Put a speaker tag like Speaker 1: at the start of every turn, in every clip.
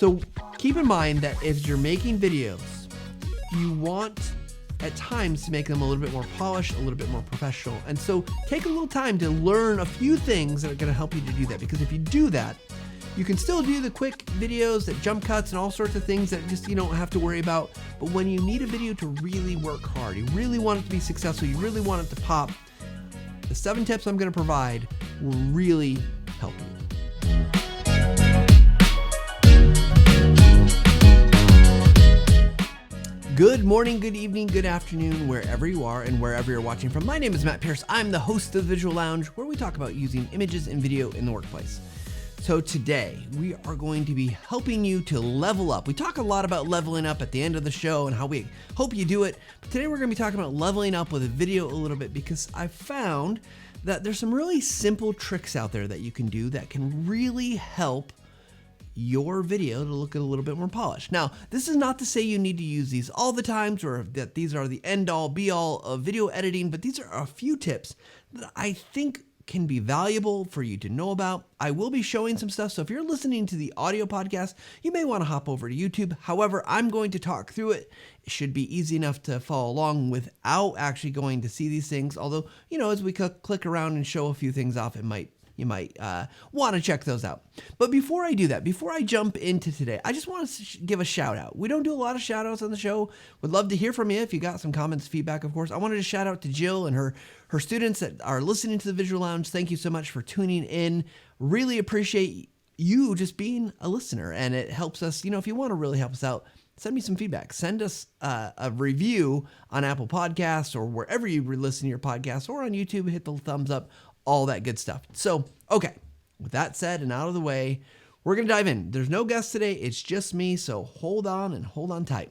Speaker 1: So keep in mind that if you're making videos, you want at times to make them a little bit more polished, a little bit more professional. And so take a little time to learn a few things that are going to help you to do that. Because if you do that, you can still do the quick videos, that jump cuts and all sorts of things that just you don't have to worry about. But when you need a video to really work hard, you really want it to be successful, you really want it to pop, the 7 tips I'm going to provide will really help you. Good morning, good evening, good afternoon, wherever you are and wherever you're watching from. My name is Matt Pierce. I'm the host of the Visual Lounge, where we talk about using images and video in the workplace. So today, we are going to be helping you to level up. We talk a lot about leveling up at the end of the show and how we hope you do it. But today, we're going to be talking about leveling up with a video a little bit, because I found that there's some really simple tricks out there that you can do that can really help your video to look a little bit more polished. Now, this is not to say you need to use these all the times or that these are the end all be all of video editing, but these are a few tips that I think can be valuable for you to know about. I will be showing some stuff, so if you're listening to the audio podcast, you may want to hop over to YouTube. However, I'm going to talk through it. It should be easy enough to follow along without actually going to see these things. Although, as we click around and show a few things off, you might want to check those out. But before I do that, before I jump into today, I just want to give a shout out. We don't do a lot of shout outs on the show. Would love to hear from you if you got some comments, feedback, of course. I wanted to shout out to Jill and her students that are listening to the Visual Lounge. Thank you so much for tuning in. Really appreciate you just being a listener, and it helps us, if you want to really help us out, send me some feedback. Send us a review on Apple Podcasts or wherever you listen to your podcasts, or on YouTube. Hit the thumbs up, all that good stuff. So, okay, with that said and out of the way, we're going to dive in. There's no guest today. It's just me, so hold on tight.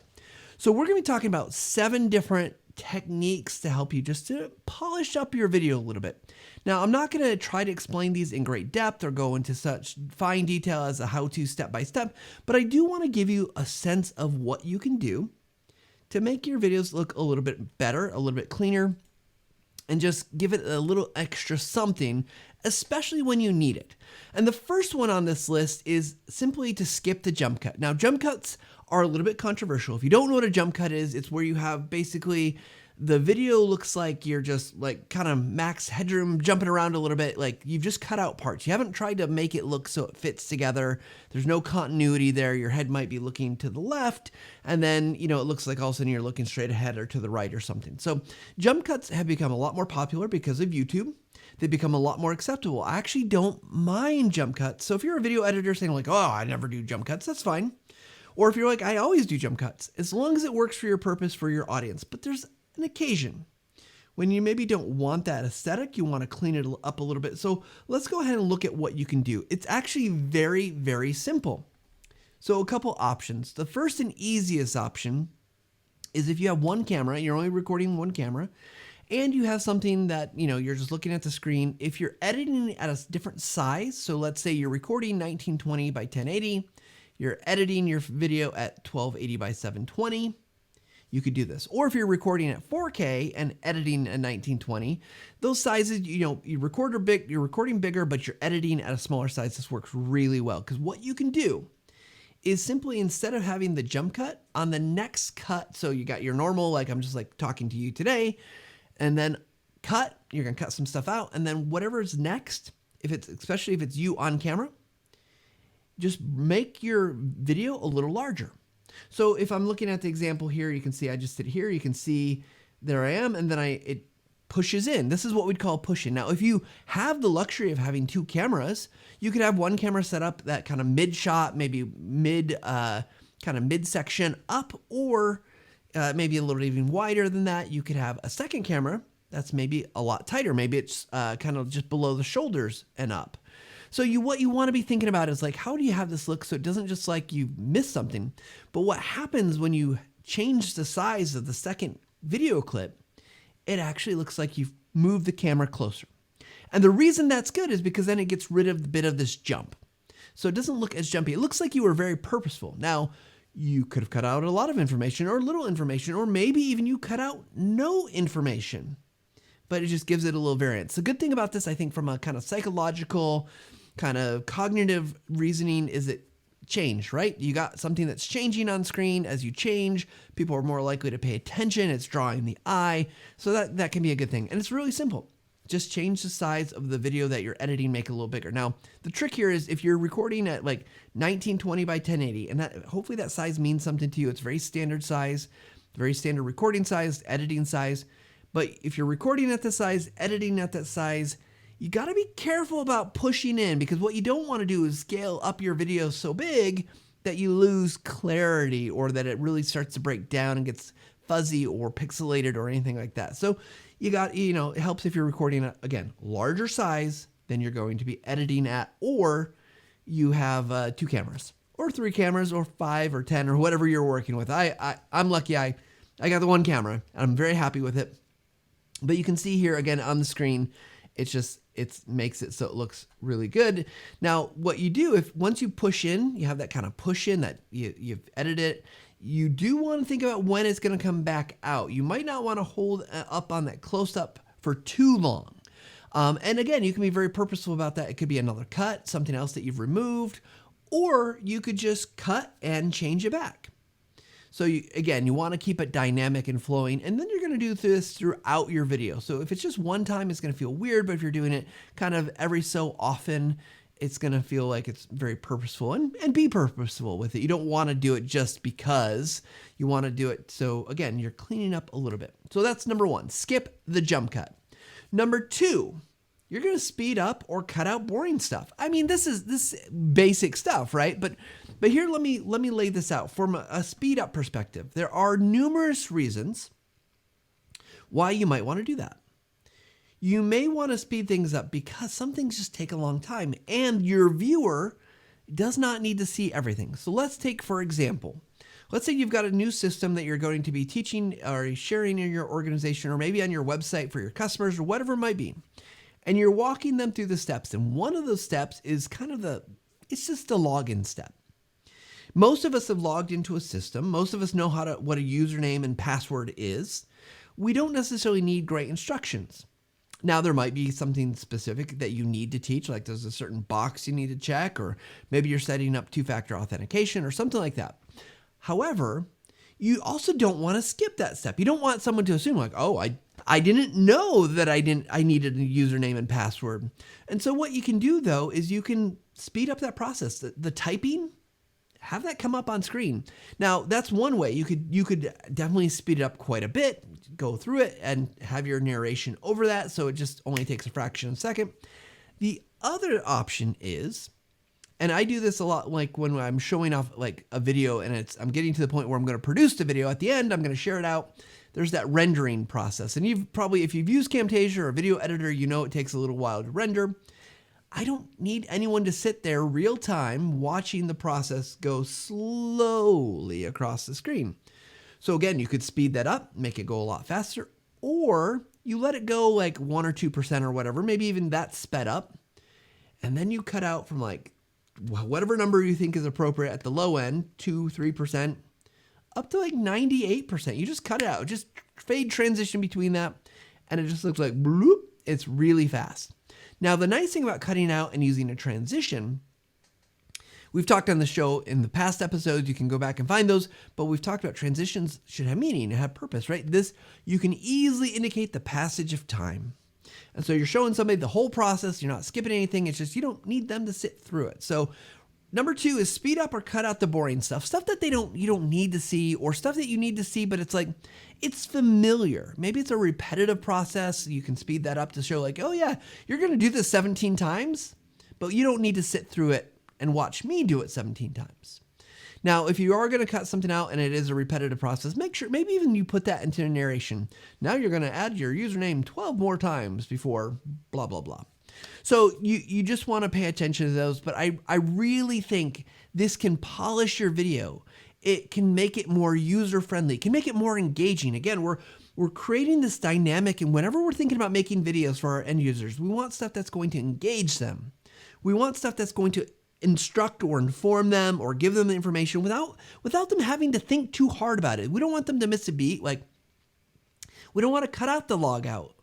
Speaker 1: So we're going to be talking about 7 different techniques to help you just to polish up your video a little bit. Now, I'm not going to try to explain these in great depth or go into such fine detail as a how-to step-by-step, but I do want to give you a sense of what you can do to make your videos look a little bit better, a little bit cleaner, and just give it a little extra something, especially when you need it. And the first one on this list is simply to skip the jump cut. Now, jump cuts are a little bit controversial. If you don't know what a jump cut is, it's where you have basically the video looks like you're just like kind of max headroom jumping around a little bit. Like you've just cut out parts. You haven't tried to make it look so it fits together. There's no continuity there. Your head might be looking to the left, and then, it looks like all of a sudden you're looking straight ahead or to the right or something. So jump cuts have become a lot more popular because of YouTube. They've become a lot more acceptable. I actually don't mind jump cuts. So if you're a video editor saying like, oh, I never do jump cuts, that's fine. Or if you're like, I always do jump cuts, as long as it works for your purpose, for your audience. But there's an occasion when you maybe don't want that aesthetic, you want to clean it up a little bit. So let's go ahead and look at what you can do. It's actually very, very simple. So a couple options. The first and easiest option is if you have one camera, you're only recording one camera, and you have something that, you're just looking at the screen. If you're editing at a different size, so let's say you're recording 1920 by 1080, you're editing your video at 1280 by 720, you could do this. Or if you're recording at 4K and editing at 1920, those sizes, you're recording bigger, but you're editing at a smaller size. This works really well, because what you can do is simply, instead of having the jump cut, on the next cut, so you got your normal, like I'm just like talking to you today, and then you're gonna cut some stuff out, and then whatever's next, especially if it's you on camera, just make your video a little larger. So if I'm looking at the example here, you can see I just did here. You can see there I am, and then it pushes in. This is what we'd call push in. Now, if you have the luxury of having 2 cameras, you could have one camera set up that kind of mid shot, maybe mid section up, or maybe a little even wider than that. You could have a second camera that's maybe a lot tighter. Maybe it's kind of just below the shoulders and up. So what you want to be thinking about is like, how do you have this look so it doesn't just like you miss something, but what happens when you change the size of the second video clip, it actually looks like you've moved the camera closer. And the reason that's good is because then it gets rid of a bit of this jump. So it doesn't look as jumpy. It looks like you were very purposeful. Now, you could have cut out a lot of information or little information, or maybe even you cut out no information, but it just gives it a little variance. The good thing about this, I think, from a kind of psychological, kind of cognitive reasoning, is it change, right? You got something that's changing on screen. As you change, people are more likely to pay attention. It's drawing the eye. So that can be a good thing. And it's really simple. Just change the size of the video that you're editing, make it a little bigger. Now, the trick here is if you're recording at like 1920 by 1080, and that hopefully that size means something to you. It's very standard size, very standard recording size, editing size. But if you're recording at the size, editing at that size, you got to be careful about pushing in, because what you don't want to do is scale up your video so big that you lose clarity, or that it really starts to break down and gets fuzzy or pixelated or anything like that. So you got, it helps if you're recording at, again, larger size than you're going to be editing at, or you have 2 cameras or 3 cameras or 5 or 10 or whatever you're working with. I'm lucky. I got the 1 camera and I'm very happy with it. But you can see here again on the screen, it makes it so it looks really good. Now, what you do, if once you push in, you have that kind of push in that you've edited it, you do want to think about when it's going to come back out. You might not want to hold up on that close up for too long. And again, you can be very purposeful about that. It could be another cut, something else that you've removed, or you could just cut and change it back. So you want to keep it dynamic and flowing, and then you're going to do this throughout your video. So if it's just one time, it's going to feel weird, but if you're doing it kind of every so often, it's going to feel like it's very purposeful, and be purposeful with it. You don't want to do it just because. You want to do it so, again, you're cleaning up a little bit. So that's number 1, skip the jump cut. Number 2, you're going to speed up or cut out boring stuff. I mean, this is basic stuff, right? But here, let me lay this out from a speed up perspective. There are numerous reasons why you might want to do that. You may want to speed things up because some things just take a long time, and your viewer does not need to see everything. So let's take, for example, let's say you've got a new system that you're going to be teaching or sharing in your organization, or maybe on your website for your customers, or whatever it might be. And you're walking them through the steps. And one of those steps is it's just a login step. Most of us have logged into a system. Most of us know what a username and password is. We don't necessarily need great instructions. Now, there might be something specific that you need to teach, like there's a certain box you need to check, or maybe you're setting up 2-factor authentication or something like that. However, you also don't want to skip that step. You don't want someone to assume like, oh, I didn't know that I needed a username and password. And so what you can do, though, is you can speed up that process. The typing, have that come up on screen. Now, that's one way. You could definitely speed it up quite a bit, go through it, and have your narration over that, so it just only takes a fraction of a second. The other option is, and I do this a lot, like when I'm showing off like a video and I'm getting to the point where I'm going to produce the video. At the end, I'm going to share it out. There's that rendering process. And if you've used Camtasia or a video editor, you know it takes a little while to render. I don't need anyone to sit there real time watching the process go slowly across the screen. So again, you could speed that up, make it go a lot faster, or you let it go like 1 or 2% or whatever, maybe even that's sped up. And then you cut out from like whatever number you think is appropriate at the low end, 2-3%, up to like 98%. You just cut it out, just fade transition between that, and it just looks like bloop. It's really fast. Now, the nice thing about cutting out and using a transition, we've talked on the show in the past episodes, you can go back and find those, but we've talked about transitions should have meaning and have purpose, right? You can easily indicate the passage of time. And so you're showing somebody the whole process, you're not skipping anything, it's just you don't need them to sit through it. So number 2 is speed up or cut out the boring stuff that you don't need to see, or stuff that you need to see, but it's like, it's familiar. Maybe it's a repetitive process. You can speed that up to show like, oh yeah, you're going to do this 17 times, but you don't need to sit through it and watch me do it 17 times. Now, if you are going to cut something out and it is a repetitive process, make sure, maybe even you put that into a narration. Now you're going to add your username 12 more times before blah, blah, blah. So you just want to pay attention to those, but I really think this can polish your video. It can make it more user-friendly, can make it more engaging. Again, we're creating this dynamic, and whenever we're thinking about making videos for our end users, we want stuff that's going to engage them. We want stuff that's going to instruct or inform them or give them the information without them having to think too hard about it. We don't want them to miss a beat. Like, we don't want to cut out the log out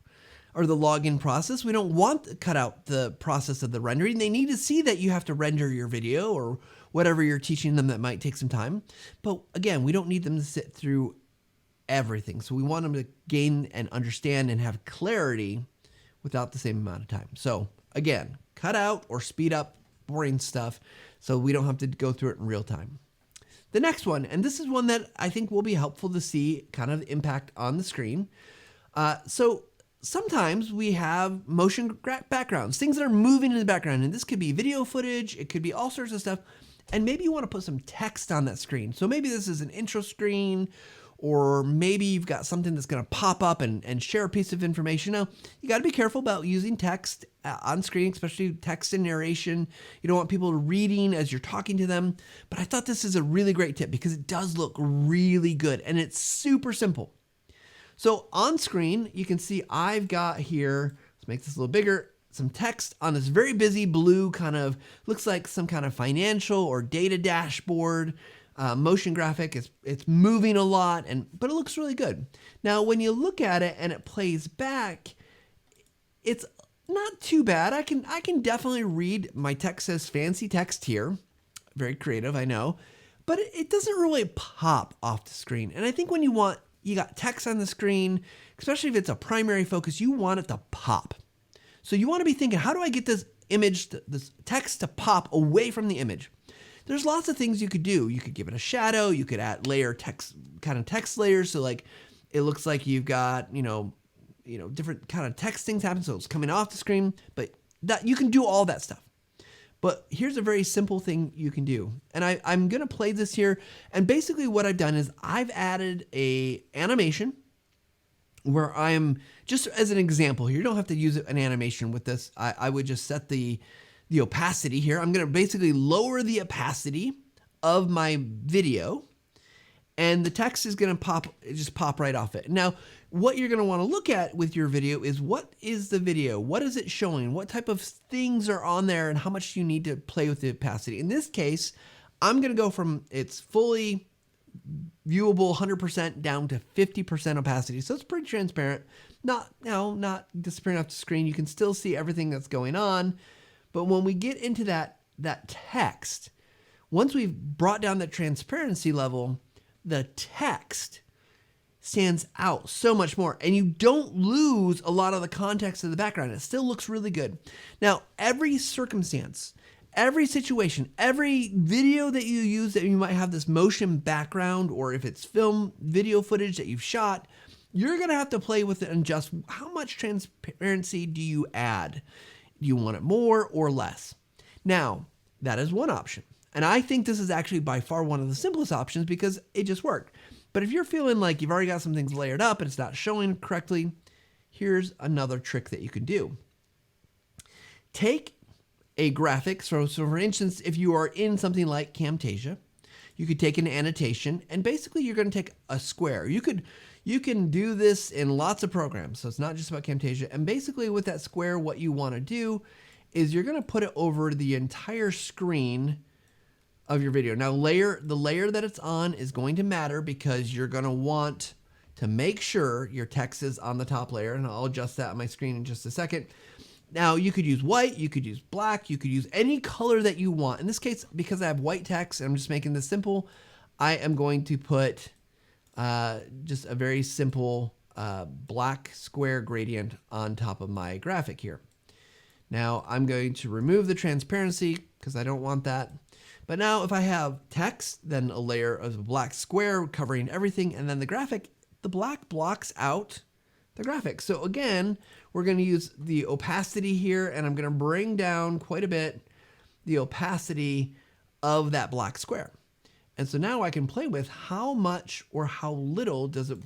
Speaker 1: or the login process. We don't want to cut out the process of the rendering. They need to see that you have to render your video or whatever you're teaching them that might take some time. But again, we don't need them to sit through everything. So we want them to gain and understand and have clarity without the same amount of time. So again, cut out or speed up boring stuff so we don't have to go through it in real time. The next one, and this is one that I think will be helpful to see kind of impact on the screen. So sometimes we have motion backgrounds, things that are moving in the background, and this could be video footage, it could be all sorts of stuff, and maybe you want to put some text on that screen. So maybe this is an intro screen, or maybe you've got something that's going to pop up and share a piece of information. Now, you got to be careful about using text on screen, especially text and narration. You don't want people reading as you're talking to them. But I thought this is a really great tip because it does look really good and it's super simple. So on screen, you can see I've got here, let's make this a little bigger, some text on this very busy blue kind of, looks like some kind of financial or data dashboard. Motion graphic, it's moving a lot, but it looks really good. Now, when you look at it and it plays back, it's not too bad. I can definitely read. My text says fancy text here. Very creative, I know. But it doesn't really pop off the screen. And I think when you got text on the screen, especially if it's a primary focus, you want it to pop. So you want to be thinking, how do I get this image, this text to pop away from the image? There's lots of things you could do. You could give it a shadow. You could add layer text, kind of text layers. So like it looks like you've got, different kind of text things happen. So it's coming off the screen, but that you can do all that stuff. But here's a very simple thing you can do. And I'm going to play this here. And basically what I've done is I've added a animation where I'm just as an example here. You don't have to use an animation with this. I would just set the opacity here. I'm going to basically lower the opacity of my video and the text is going to just pop right off it. Now, what you're going to want to look at with your video is what is the video? What is it showing? What type of things are on there and how much you need to play with the opacity? In this case, I'm going to go from it's fully viewable 100% down to 50% opacity. So it's pretty transparent. Not disappearing off the screen. You can still see everything that's going on. But when we get into that text, once we've brought down the transparency level, the text stands out so much more. And you don't lose a lot of the context of the background. It still looks really good. Now, every circumstance, every situation, every video that you use that you might have this motion background, or if it's film, video footage that you've shot, you're going to have to play with it and adjust how much transparency do you add. Do you want it more or less? Now, that is one option. And I think this is actually by far one of the simplest options because it just worked. But if you're feeling like you've already got some things layered up and it's not showing correctly, here's another trick that you can do. Take a graphic. So for instance, if you are in something like Camtasia, you could take an annotation and basically you're going to take a square. You can do this in lots of programs. So it's not just about Camtasia. And basically with that square, what you want to do is you're going to put it over the entire screen of your video. Now the layer that it's on is going to matter because you're going to want to make sure your text is on the top layer. And I'll adjust that on my screen in just a second. Now you could use white, you could use black, you could use any color that you want. In this case, because I have white text, and I'm just making this simple, I am going to put just a very simple black square gradient on top of my graphic here. Now I'm going to remove the transparency because I don't want that. But now if I have text, then a layer of a black square covering everything, and then the graphic, the black blocks out the graphic. So again, we're going to use the opacity here, and I'm going to bring down quite a bit the opacity of that black square. And so now I can play with how much or how little does it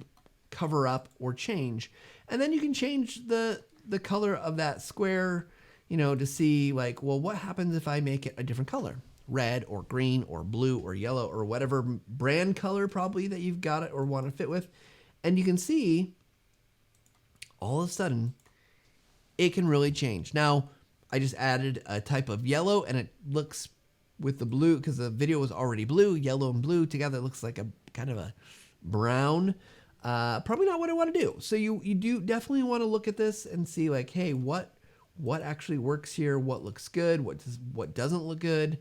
Speaker 1: cover up or change. And then you can change the color of that square, to see like, well, what happens if I make it a different color? Red or green or blue or yellow or whatever brand color probably that you've got it or want to fit with. And you can see all of a sudden it can really change. Now I just added a type of yellow and it looks with the blue because the video was already blue, yellow and blue together looks like a kind of a brown. Probably not what I want to do. So you do definitely want to look at this and see like, hey, what actually works here? What looks good? What doesn't look good?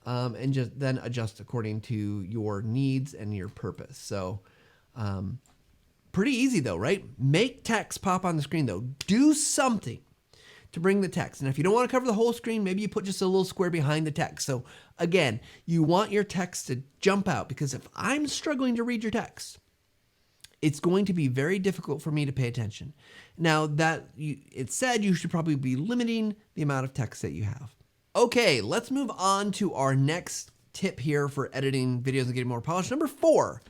Speaker 1: and just then adjust according to your needs and your purpose. So pretty easy though, right? Make text pop on the screen though. Do something to bring the text. And if you don't want to cover the whole screen, maybe you put just a little square behind the text. So again, you want your text to jump out, because if I'm struggling to read your text, it's going to be very difficult for me to pay attention. Now it said you should probably be limiting the amount of text that you have. Okay, let's move on to our next tip here for editing videos and getting more polished. Number 4,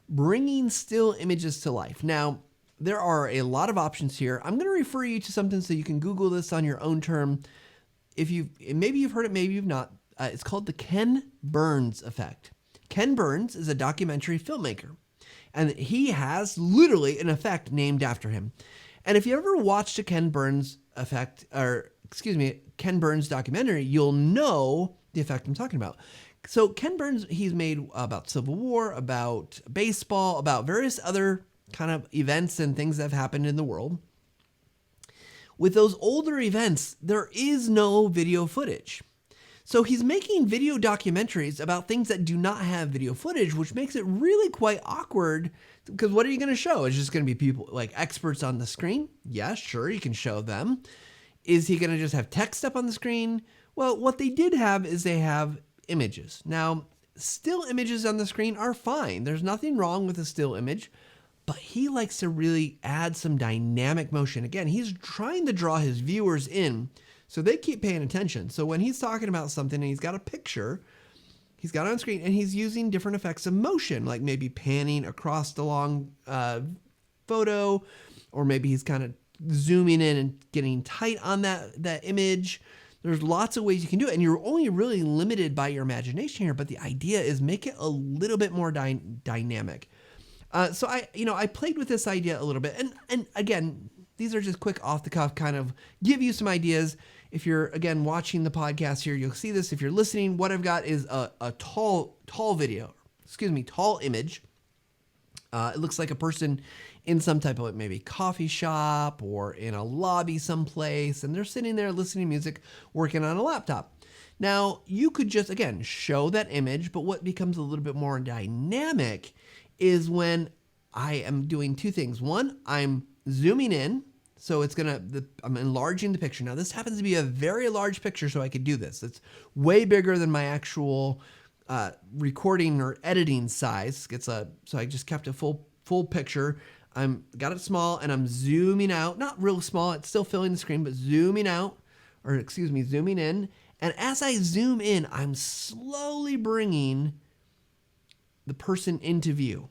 Speaker 1: bringing still images to life. Now, there are a lot of options here. I'm going to refer you to something so you can Google this on your own term. Maybe you've heard it, maybe you've not. It's called the Ken Burns effect. Ken Burns is a documentary filmmaker, and he has literally an effect named after him. And if you ever watched a Ken Burns documentary, you'll know the effect I'm talking about. So Ken Burns, he's made about Civil War, about baseball, about various other kind of events and things that have happened in the world. With those older events, there is no video footage. So he's making video documentaries about things that do not have video footage, which makes it really quite awkward, because what are you going to show? It's just going to be people like experts on the screen? Yeah, sure, you can show them. Is he going to just have text up on the screen? Well, what they did have is they have images. Now, still images on the screen are fine. There's nothing wrong with a still image, but he likes to really add some dynamic motion. Again, he's trying to draw his viewers in so they keep paying attention. So when he's talking about something and he's got a picture, he's got it on screen, and he's using different effects of motion, like maybe panning across the long photo, or maybe he's kind of zooming in and getting tight on that image. There's lots of ways you can do it, and you're only really limited by your imagination here, but the idea is make it a little bit more dynamic. So I played with this idea a little bit, and again, these are just quick off the cuff, kind of give you some ideas. If you're, again, watching the podcast here, you'll see this. If you're listening, what I've got is a tall image. It looks like a person in some type of maybe coffee shop or in a lobby someplace, and they're sitting there listening to music, working on a laptop. Now, you could just, again, show that image, but what becomes a little bit more dynamic is when I am doing two things. One, I'm zooming in, so I'm enlarging the picture. Now, this happens to be a very large picture, so I could do this. It's way bigger than my actual recording or editing size. So I just kept a full picture. Got it small, and I'm zooming out. Not real small, it's still filling the screen, but zooming in. And as I zoom in, I'm slowly bringing the person into view.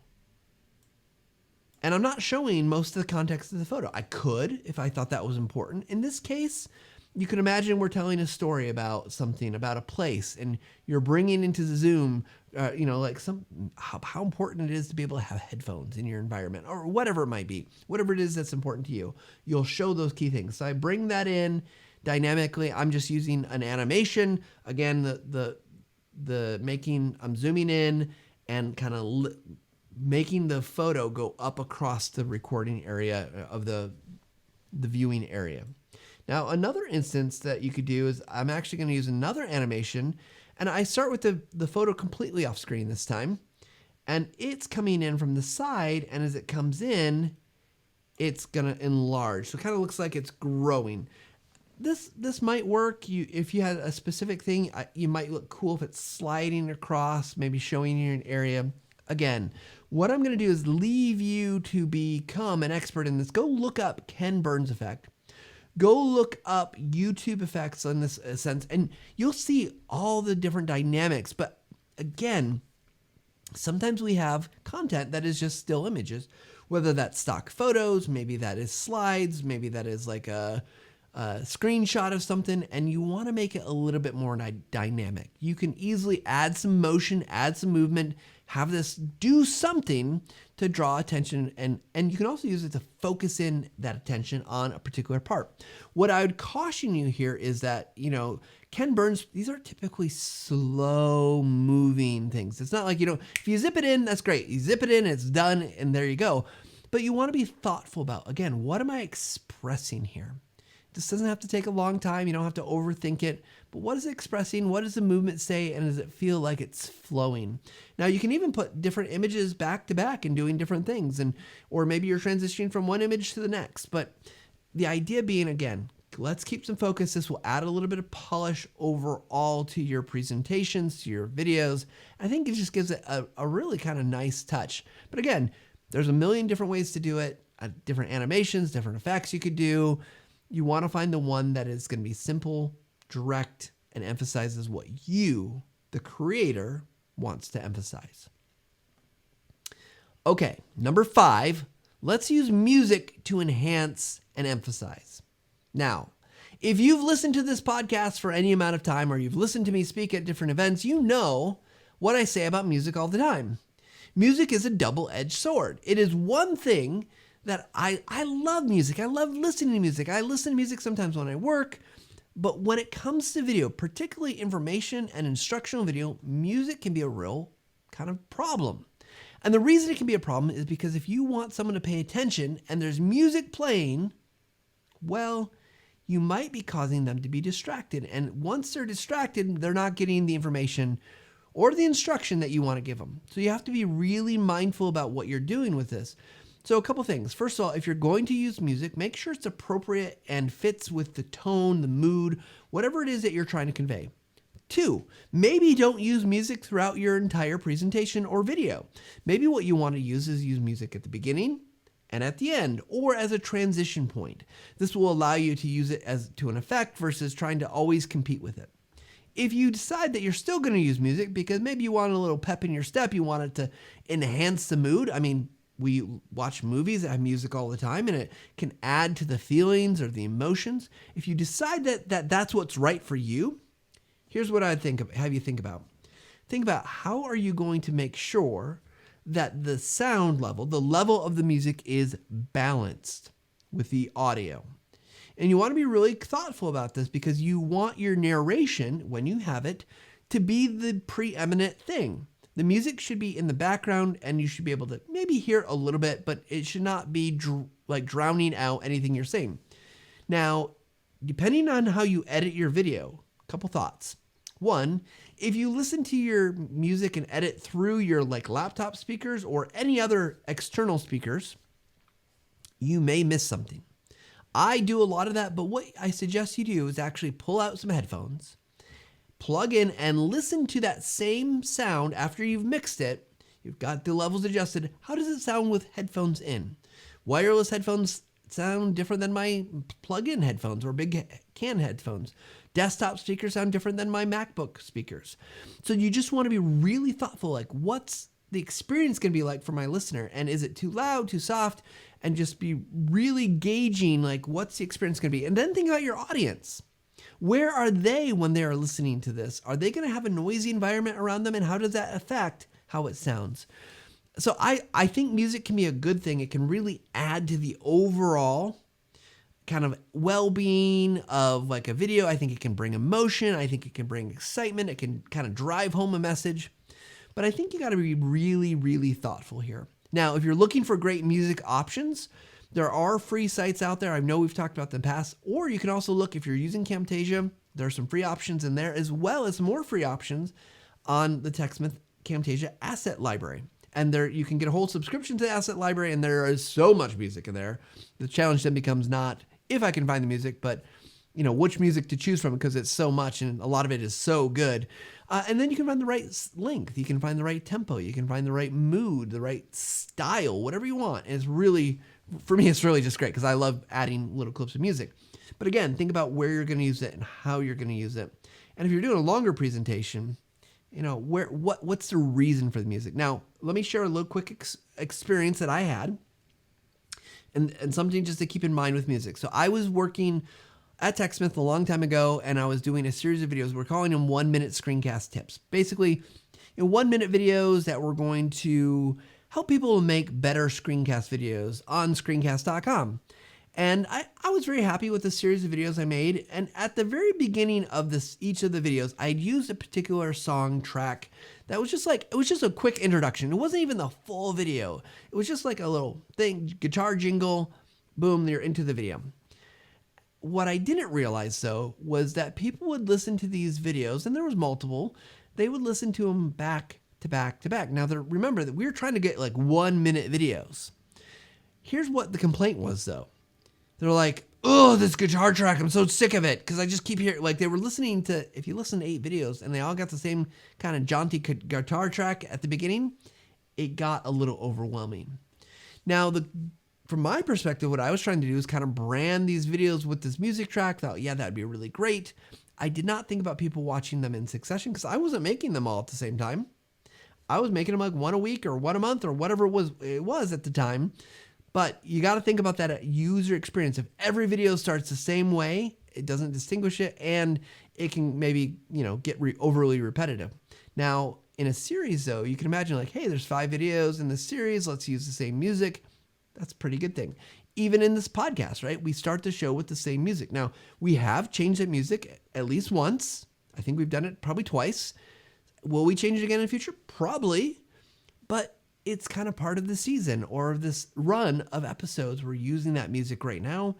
Speaker 1: And I'm not showing most of the context of the photo. I could, if I thought that was important. In this case, you can imagine we're telling a story about something, about a place, and you're bringing into the zoom, like how important it is to be able to have headphones in your environment, or whatever it might be, whatever it is that's important to you. You'll show those key things. So I bring that in dynamically. I'm just using an animation. Again, I'm zooming in and kind of making the photo go up across the recording area of the viewing area. Now, another instance that you could do is I'm actually going to use another animation, and I start with the photo completely off screen this time, and it's coming in from the side, and as it comes in, it's going to enlarge. So it kind of looks like it's growing. This might work. If you had a specific thing, you might look cool if it's sliding across, maybe showing you an area. Again, what I'm going to do is leave you to become an expert in this. Go look up Ken Burns effect. Go look up YouTube effects on this sense, and you'll see all the different dynamics. But again, sometimes we have content that is just still images, whether that's stock photos, maybe that is slides, maybe that is like a screenshot of something, and you want to make it a little bit more dynamic. You can easily add some motion, add some movement, have this do something to draw attention, and you can also use it to focus in that attention on a particular part. What I would caution you here is that, Ken Burns, these are typically slow moving things. It's not like, if you zip it in, that's great. You zip it in, it's done, and there you go. But you want to be thoughtful about, again, what am I expressing here? This doesn't have to take a long time. You don't have to overthink it, but what is it expressing? What does the movement say? And does it feel like it's flowing? Now you can even put different images back to back and doing different things, or maybe you're transitioning from one image to the next. But the idea being, again, let's keep some focus. This will add a little bit of polish overall to your presentations, to your videos. I think it just gives it a really kind of nice touch. But again, there's a million different ways to do it, different animations, different effects you could do. You want to find the one that is going to be simple, direct, and emphasizes what you, the creator, wants to emphasize. Okay, number 5, let's use music to enhance and emphasize. Now, if you've listened to this podcast for any amount of time, or you've listened to me speak at different events, you know what I say about music all the time. Music is a double-edged sword. It is one thing that I love music. I love listening to music. I listen to music sometimes when I work, but when it comes to video, particularly information and instructional video, music can be a real kind of problem. And the reason it can be a problem is because if you want someone to pay attention and there's music playing, well, you might be causing them to be distracted. And once they're distracted, they're not getting the information or the instruction that you want to give them. So you have to be really mindful about what you're doing with this. So a couple things. First of all, if you're going to use music, make sure it's appropriate and fits with the tone, the mood, whatever it is that you're trying to convey. 2, maybe don't use music throughout your entire presentation or video. Maybe what you want to use is use music at the beginning and at the end, or as a transition point. This will allow you to use it as to an effect versus trying to always compete with it. If you decide that you're still going to use music because maybe you want a little pep in your step, you want it to enhance the mood. I mean, we watch movies that have music all the time, and it can add to the feelings or the emotions. If you decide that that's what's right for you, here's what I'd have you think about. Think about how are you going to make sure that the sound level, the level of the music is balanced with the audio. And you want to be really thoughtful about this because you want your narration, when you have it, to be the preeminent thing. The music should be in the background and you should be able to maybe hear a little bit, but it should not be like drowning out anything you're saying. Now, depending on how you edit your video, a couple thoughts. 1, if you listen to your music and edit through your laptop speakers or any other external speakers, you may miss something. I do a lot of that, but what I suggest you do is actually pull out some headphones, plug in and listen to that same sound after you've mixed it. You've got the levels adjusted. How does it sound with headphones in? Wireless headphones sound different than my plug-in headphones or big can headphones. Desktop speakers sound different than my MacBook speakers. So you just want to be really thoughtful, what's the experience going to be like for my listener? And is it too loud, too soft? And just be really gauging what's the experience going to be? And then think about your audience. Where are they when they are listening to this? Are they going to have a noisy environment around them? And how does that affect how it sounds? So I think music can be a good thing. It can really add to the overall kind of well-being of a video. I think it can bring emotion. I think it can bring excitement. It can kind of drive home a message. But I think you got to be really, really thoughtful here. Now, if you're looking for great music options, there are free sites out there. I know we've talked about them in the past. Or you can also look, if you're using Camtasia, there are some free options in there, as well as more free options on the TechSmith Camtasia Asset Library. And there you can get a whole subscription to the Asset Library, and there is so much music in there. The challenge then becomes not if I can find the music, but which music to choose from, because it's so much and a lot of it is so good. And then you can find the right length. You can find the right tempo. You can find the right mood, the right style, whatever you want. And it's really, for me, it's really just great because I love adding little clips of music. But again, think about where you're going to use it and how you're going to use it. And if you're doing a longer presentation, what's the reason for the music? Now, let me share a little quick experience that I had and something just to keep in mind with music. So I was working at TechSmith a long time ago, and I was doing a series of videos. We're calling them 1-minute screencast tips. Basically, 1-minute videos that were going to help people make better screencast videos on screencast.com. And I was very happy with the series of videos I made. And at the very beginning of each of the videos, I'd used a particular song track that was just it was just a quick introduction. It wasn't even the full video. It was just a little thing, guitar jingle, boom, you're into the video. what I didn't realize though was that people would listen to these videos, and there was multiple. They would listen to them back to back to back. Now, remember that we were trying to get like 1-minute videos. Here's what the complaint was though. They're like, oh, this guitar track, I'm so sick of it. Because I just keep hearing, like they were listening to, if you listen to 8 videos and they all got the same kind of jaunty guitar track at the beginning, it got a little overwhelming. Now, from my perspective, what I was trying to do is kind of brand these videos with this music track. Thought, yeah, that'd be really great. I did not think about people watching them in succession because I wasn't making them all at the same time. I was making them like one a week or one a month or whatever it was at the time. But you got to think about that user experience. If every video starts the same way, it doesn't distinguish it, and it can maybe, get overly repetitive. Now, in a series though, you can imagine like, hey, there's 5 videos in this series. Let's use the same music. That's a pretty good thing. Even in this podcast, right? We start the show with the same music. Now, we have changed that music at least once. I think we've done it probably twice. Will we change it again in the future? Probably. But it's kind of part of the season or this run of episodes. We're using that music right now.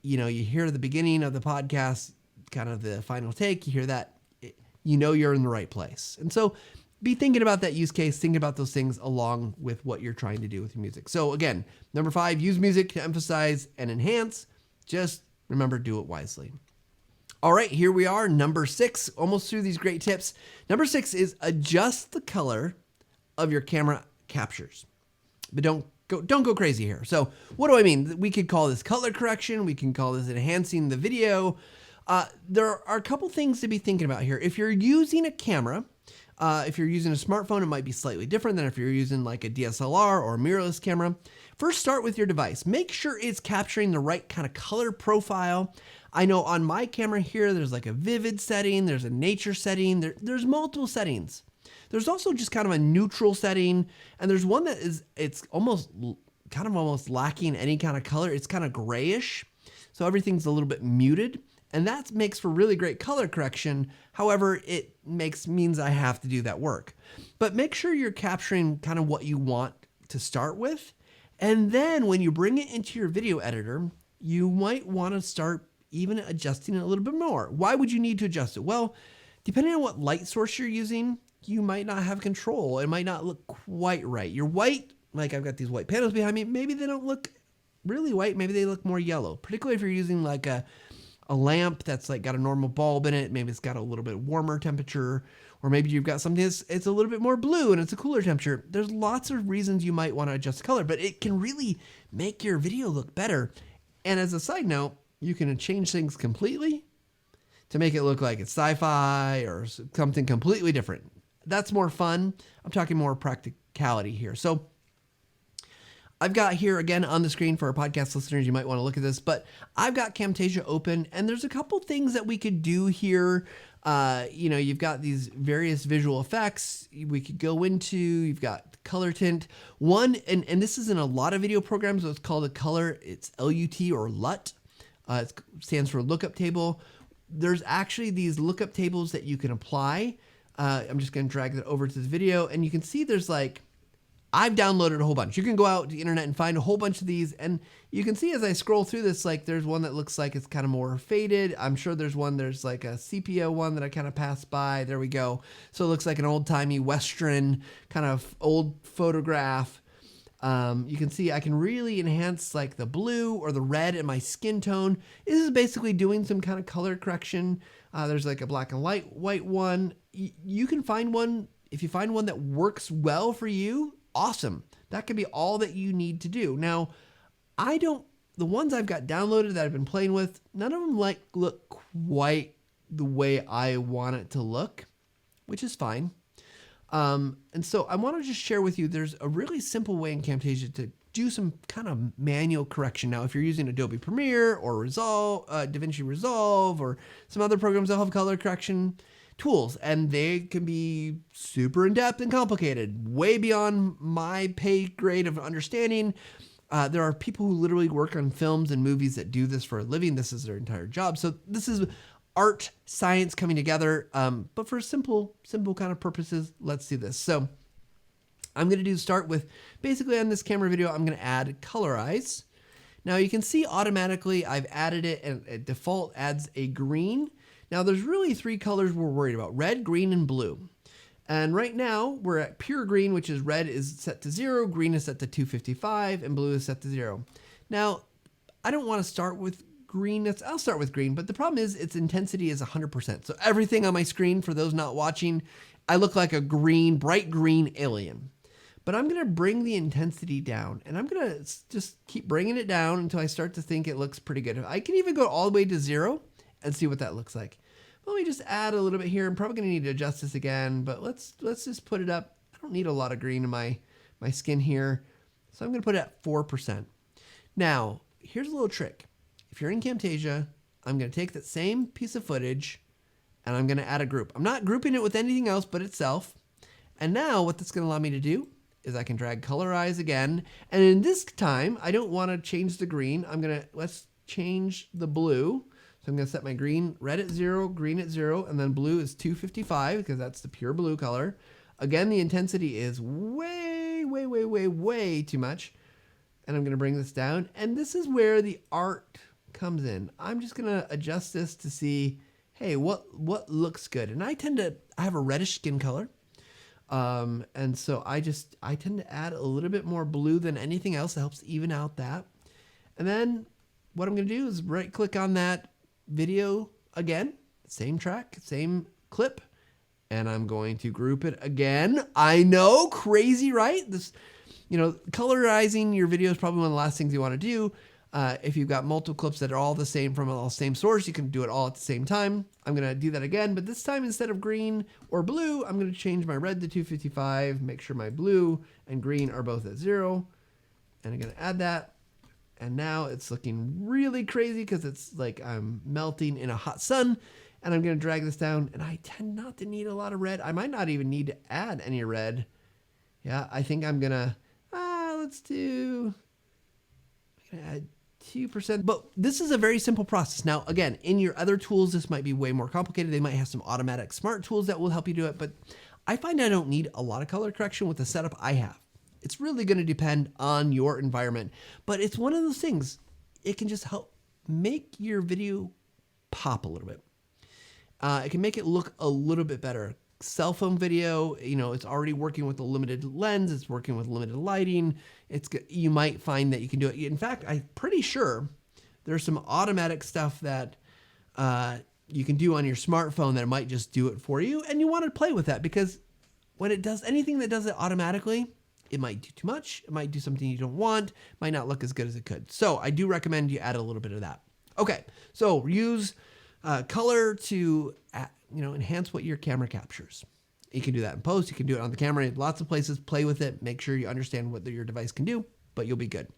Speaker 1: You hear the beginning of the podcast, kind of the final take. You hear that, you're in the right place. And so be thinking about that use case, thinking about those things along with what you're trying to do with your music. So again, number 5, use music to emphasize and enhance. Just remember, do it wisely. All right, here we are, number 6, almost through these great tips. Number 6 is adjust the color of your camera captures. But don't go crazy here. So what do I mean? We could call this color correction. We can call this enhancing the video. There are a couple things to be thinking about here. If you're using a camera, if you're using a smartphone, it might be slightly different than if you're using like a DSLR or a mirrorless camera. First, start with your device. Make sure it's capturing the right kind of color profile. I know on my camera here, there's like a vivid setting, there's a nature setting, there's multiple settings. There's also just kind of a neutral setting, and there's one that it's almost lacking any kind of color. It's kind of grayish, so everything's a little bit muted, and that makes for really great color correction. However, it means I have to do that work. But make sure you're capturing kind of what you want to start with, and then when you bring it into your video editor, you might want to start even adjusting it a little bit more. Why would you need to adjust it? Well, depending on what light source you're using, you might not have control. It might not look quite right. Your white, like I've got these white panels behind me, maybe they don't look really white. Maybe they look more yellow, particularly if you're using like a lamp that's like got a normal bulb in it. Maybe it's got a little bit warmer temperature, or maybe you've got something it's a little bit more blue and it's a cooler temperature. There's lots of reasons you might want to adjust the color, but it can really make your video look better. And as a side note, you can change things completely to make it look like it's sci-fi or something completely different. That's more fun. I'm talking more practicality here. So I've got here again on the screen for our podcast listeners, you might want to look at this, but I've got Camtasia open and there's a couple things that we could do here. You've got these various visual effects we could go into. You've got color tint. One, and this is in a lot of video programs, so it's called a color. It's LUT or LUT. It stands for lookup table. There's actually these lookup tables that you can apply. I'm just going to drag that over to the video, and you can see there's like, I've downloaded a whole bunch. You can go out to the internet and find a whole bunch of these, and you can see as I scroll through this, like there's one that looks like it's kind of more faded. I'm sure there's like a sepia one that I kind of passed by. There we go. So it looks like an old-timey Western kind of old photograph. You can see I can really enhance like the blue or the red in my skin tone. This is basically doing some kind of color correction. There's like a black and white one. You can find one. If you find one that works well for you, awesome. That could be all that you need to do. Now, the ones I've got downloaded that I've been playing with, none of them look quite the way I want it to look, which is fine. And so I want to just share with you, there's a really simple way in Camtasia to do some kind of manual correction. Now, if you're using Adobe Premiere or DaVinci Resolve or some other programs, they'll have color correction tools, and they can be super in-depth and complicated, way beyond my pay grade of understanding. There are people who literally work on films and movies that do this for a living. This is their entire job. So this is art, science coming together, but for simple kind of purposes, let's do this. So I'm going to start with, basically on this camera video, I'm going to add colorize. Now you can see automatically I've added it, and it default adds a green. Now there's really three colors we're worried about: red, green, and blue. And right now we're at pure green, which is red is set to 0, green is set to 255, and blue is set to 0. Now, I don't want to start with green. I'll start with green, but the problem is its intensity is 100%. So everything on my screen, for those not watching, I look like a green, bright green alien. But I'm going to bring the intensity down, and I'm going to just keep bringing it down until I start to think it looks pretty good. I can even go all the way to 0 and see what that looks like. Let me just add a little bit here. I'm probably going to need to adjust this again, but let's just put it up. I don't need a lot of green in my skin here, so I'm going to put it at 4%. Now, here's a little trick. If you're in Camtasia, I'm going to take that same piece of footage and I'm going to add a group. I'm not grouping it with anything else but itself. And now what that's going to allow me to do is I can drag colorize again. And in this time, I don't want to change the green. Let's change the blue. So I'm going to set my red at 0, green at 0, and then blue is 255 because that's the pure blue color. Again, the intensity is way, way, way, way, way too much. And I'm going to bring this down. And this is where the art comes in. I'm just going to adjust this to see, hey, what looks good. And I have a reddish skin color. And so I tend to add a little bit more blue than anything else that helps even out that. And then what I'm going to do is right click on that video again, same track, same clip, and I'm going to group it again. I know, crazy, right? Colorizing your video is probably one of the last things you want to do. If you've got multiple clips that are all the same from the same source, you can do it all at the same time. I'm going to do that again, but this time instead of green or blue, I'm going to change my red to 255, make sure my blue and green are both at 0, and I'm going to add that. And now it's looking really crazy because it's like I'm melting in a hot sun. And I'm going to drag this down. And I tend not to need a lot of red. I might not even need to add any red. Yeah, I think I'm going to, I'm going to add 2%. But this is a very simple process. Now, again, in your other tools, this might be way more complicated. They might have some automatic smart tools that will help you do it. But I find I don't need a lot of color correction with the setup I have. It's really going to depend on your environment, but it's one of those things. It can just help make your video pop a little bit. It can make it look a little bit better. Cell phone video, it's already working with a limited lens. It's working with limited lighting. You might find that you can do it. In fact, I'm pretty sure there's some automatic stuff that you can do on your smartphone that might just do it for you. And you want to play with that because when it does anything that does it automatically, it might do too much. It might do something you don't want. Might not look as good as it could. So I do recommend you add a little bit of that. Okay, so use color to enhance what your camera captures. You can do that in post. You can do it on the camera. Lots of places. Play with it. Make sure you understand what your device can do, but you'll be good.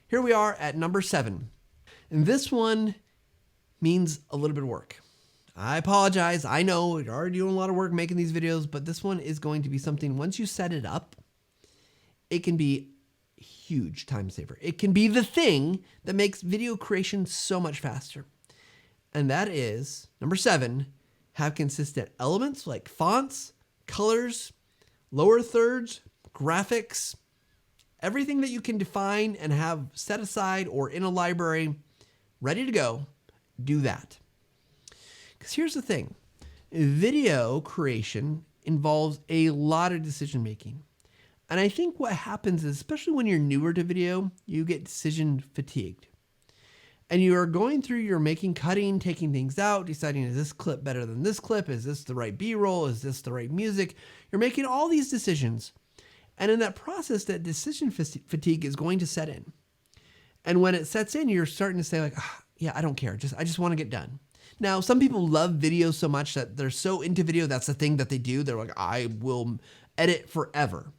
Speaker 1: Here we are at number 7. And this one means a little bit of work. I apologize. I know you're already doing a lot of work making these videos, but this one is going to be something once you set it up, it can be a huge time saver. It can be the thing that makes video creation so much faster. And that is, number 7, have consistent elements like fonts, colors, lower thirds, graphics, everything that you can define and have set aside or in a library ready to go, do that. Because here's the thing, video creation involves a lot of decision making. And I think what happens is, especially when you're newer to video, you get decision fatigued. And you are going through your cutting, taking things out, deciding, is this clip better than this clip? Is this the right B-roll? Is this the right music? You're making all these decisions. And in that process, that decision fatigue is going to set in. And when it sets in, you're starting to say yeah, I don't care. I just want to get done. Now, some people love video so much that they're so into video. That's the thing that they do. They're like, I will edit forever.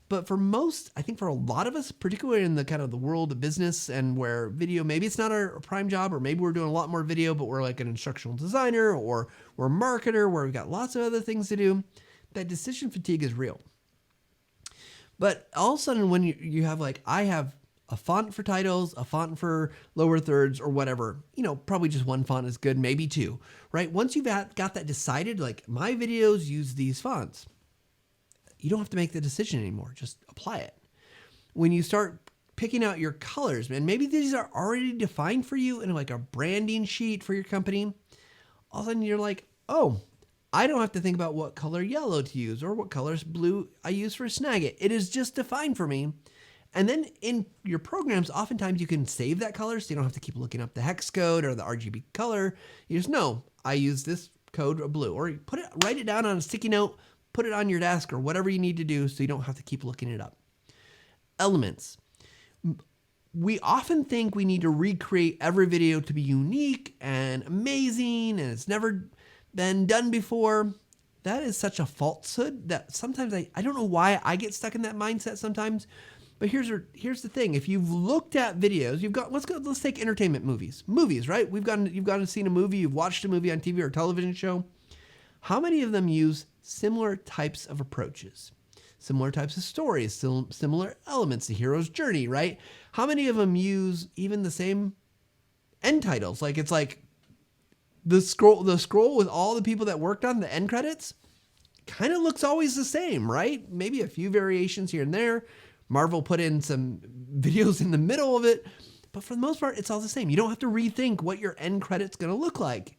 Speaker 1: But for most, I think for a lot of us, particularly in the kind of the world of business and where video, maybe it's not our prime job, or maybe we're doing a lot more video, but we're like an instructional designer or we're a marketer where we've got lots of other things to do, that decision fatigue is real. But all of a sudden when you have I have a font for titles, a font for lower thirds or whatever, probably just one font is good, maybe 2, right? Once you've got that decided, my videos use these fonts, you don't have to make the decision anymore. Just apply it. When you start picking out your colors, man. Maybe these are already defined for you in like a branding sheet for your company. All of a sudden you're like, oh, I don't have to think about what color yellow to use or what colors blue I use for Snagit. It is just defined for me. And then in your programs, oftentimes you can save that color so you don't have to keep looking up the hex code or the RGB color. You just know, I use this code of blue, or write it down on a sticky note, put it on your desk or whatever you need to do so you don't have to keep looking it up. Elements. We often think we need to recreate every video to be unique and amazing and it's never been done before. That is such a falsehood that sometimes I don't know why I get stuck in that mindset sometimes. But here's the thing. If you've looked at videos, let's take entertainment movies. Movies, right? You've gone and seen a movie, you've watched a movie on TV or a television show. How many of them use similar types of approaches? Similar types of stories, similar elements, the hero's journey, right? How many of them use even the same end titles? Like it's like the scroll with all the people that worked on the end credits kind of looks always the same, right? Maybe a few variations here and there. Marvel put in some videos in the middle of it, but for the most part, it's all the same. You don't have to rethink what your end credit's going to look like.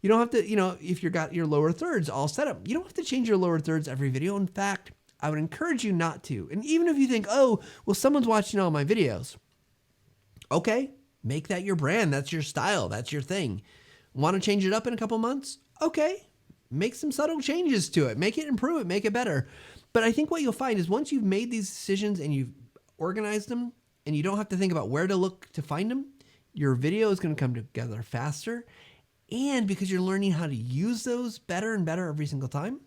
Speaker 1: You don't have to, if you've got your lower thirds all set up, you don't have to change your lower thirds every video. In fact, I would encourage you not to. And even if you think, oh, well, someone's watching all my videos. Okay, make that your brand. That's your style. That's your thing. Want to change it up in a couple months? Okay, make some subtle changes to it. Make it improve it. Make it better. But I think what you'll find is once you've made these decisions and you've organized them and you don't have to think about where to look to find them, your video is going to come together faster. And because you're learning how to use those better and better every single time,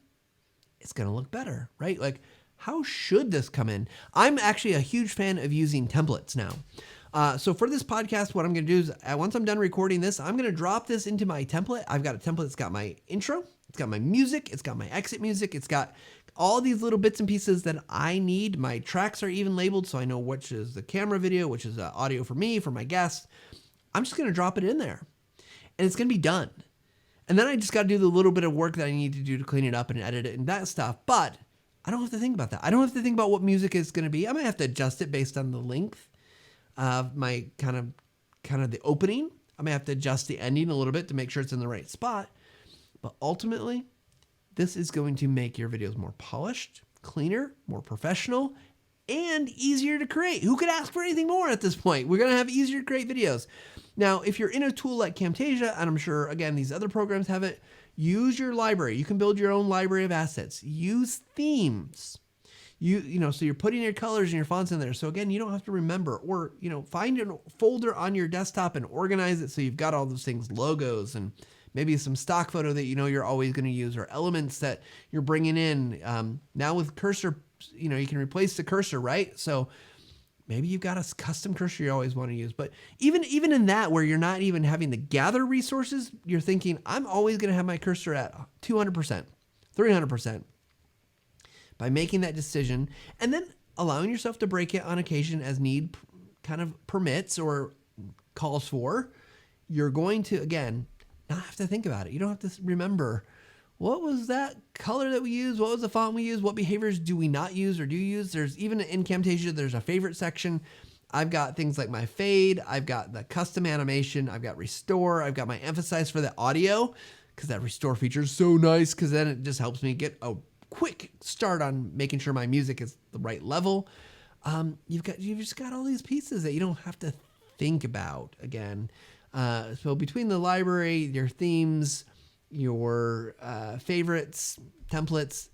Speaker 1: it's going to look better, right? Like, how should this come in? I'm actually a huge fan of using templates now. So for this podcast, what I'm going to do is once I'm done recording this, I'm going to drop this into my template. I've got a template that's got my intro, it's got my music, it's got my exit music, it's got all these little bits and pieces that I need. My tracks are even labeled so I know which is the camera video, which is audio for me, for my guests. I'm just going to drop it in there and it's going to be done. And then I just got to do the little bit of work that I need to do to clean it up and edit it and that stuff. But I don't have to think about that. I don't have to think about what music is going to be. I might have to adjust it based on the length of my kind of the opening. I may have to adjust the ending a little bit to make sure it's in the right spot. But ultimately, this is going to make your videos more polished, cleaner, more professional, and easier to create. Who could ask for anything more at this point? We're going to have easier to create videos. Now, if you're in a tool like Camtasia, and I'm sure, again, these other programs have it, use your library. You can build your own library of assets. Use themes. So you're putting your colors and your fonts in there. So again, you don't have to remember or, find a folder on your desktop and organize it so you've got all those things, logos and maybe some stock photo that you're always going to use or elements that you're bringing in. Now with cursor, you can replace the cursor, right? So maybe you've got a custom cursor you always want to use. But even in that where you're not even having to gather resources, you're thinking, I'm always going to have my cursor at 200%, 300%. By making that decision and then allowing yourself to break it on occasion as need kind of permits or calls for, you're going to, again, not have to think about it. You don't have to remember what was that color that we used, what was the font we used, what behaviors do we not use or do use. There's even in Camtasia, there's a favorite section. I've got things like my fade, I've got the custom animation, I've got restore, I've got my emphasize for the audio because that restore feature is so nice because then it just helps me get a quick start on making sure my music is the right level. You've just got all these pieces that you don't have to think about again. So between the library, your themes, your favorites, templates,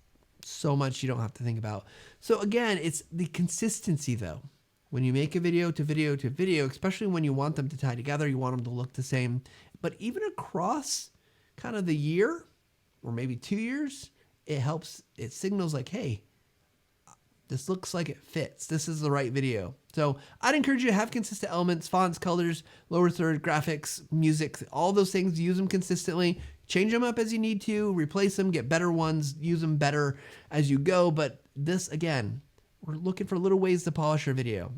Speaker 1: so much you don't have to think about. So again, it's the consistency though. When you make a video to video to video, especially when you want them to tie together, you want them to look the same. But even across kind of the year or maybe 2 years, it signals like, hey, this looks like it fits. This is the right video. So I'd encourage you to have consistent elements, fonts, colors, lower third, graphics, music, all those things. Use them consistently. Change them up as you need to. Replace them. Get better ones. Use them better as you go. But this, again, we're looking for little ways to polish our video.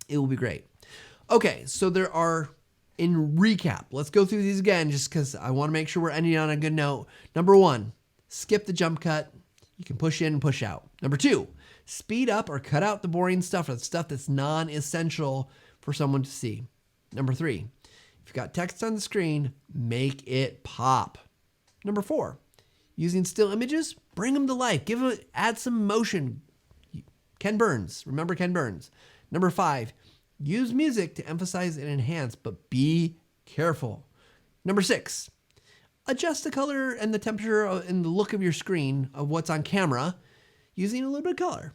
Speaker 1: It will be great. Okay, so there are, in recap, let's go through these again just because I want to make sure we're ending on a good note. Number one, skip the jump cut. You can push in and push out. Number 2, speed up or cut out the boring stuff or the stuff that's non-essential for someone to see. Number 3, if you've got text on the screen, make it pop. Number 4, using still images, bring them to life. Add some motion. Ken Burns. Remember Ken Burns. Number 5, use music to emphasize and enhance, but be careful. Number 6, adjust the color and the temperature and the look of your screen of what's on camera using a little bit of color.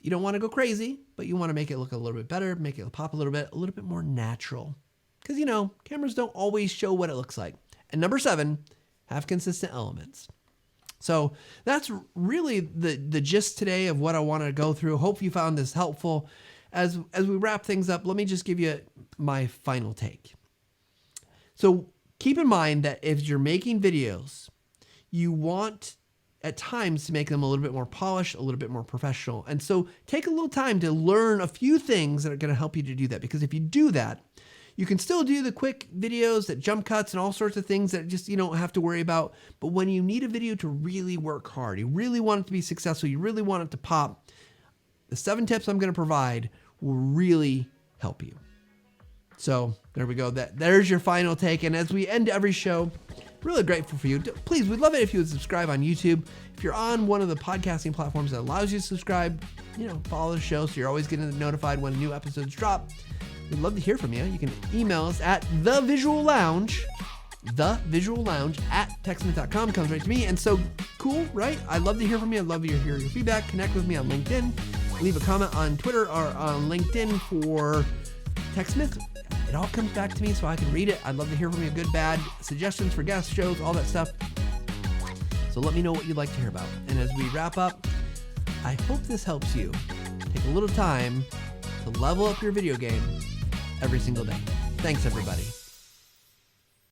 Speaker 1: You don't want to go crazy, but you want to make it look a little bit better, make it pop a little bit more natural. Because, cameras don't always show what it looks like. And number 7, have consistent elements. So that's really the gist today of what I want to go through. Hope you found this helpful. As we wrap things up, let me just give you my final take. So keep in mind that if you're making videos, you want at times to make them a little bit more polished, a little bit more professional. And so take a little time to learn a few things that are going to help you to do that. Because if you do that, you can still do the quick videos, that jump cuts and all sorts of things that just you don't have to worry about. But when you need a video to really work hard, you really want it to be successful, you really want it to pop, the 7 tips I'm going to provide will really help you. So there we go. There's your final take. And as we end every show, really grateful for you. Please, we'd love it if you would subscribe on YouTube. If you're on one of the podcasting platforms that allows you to subscribe, follow the show so you're always getting notified when new episodes drop. We'd love to hear from you. You can email us at thevisuallounge at techsmith.com. Comes right to me. And so cool, right? I'd love to hear from you. I'd love to hear your feedback. Connect with me on LinkedIn. Leave a comment on Twitter or on LinkedIn for TechSmith. It all comes back to me so I can read it. I'd love to hear from you. Good, bad, suggestions for guest shows, all that stuff. So let me know what you'd like to hear about. And as we wrap up, I hope this helps you take a little time to level up your video game every single day. Thanks, everybody.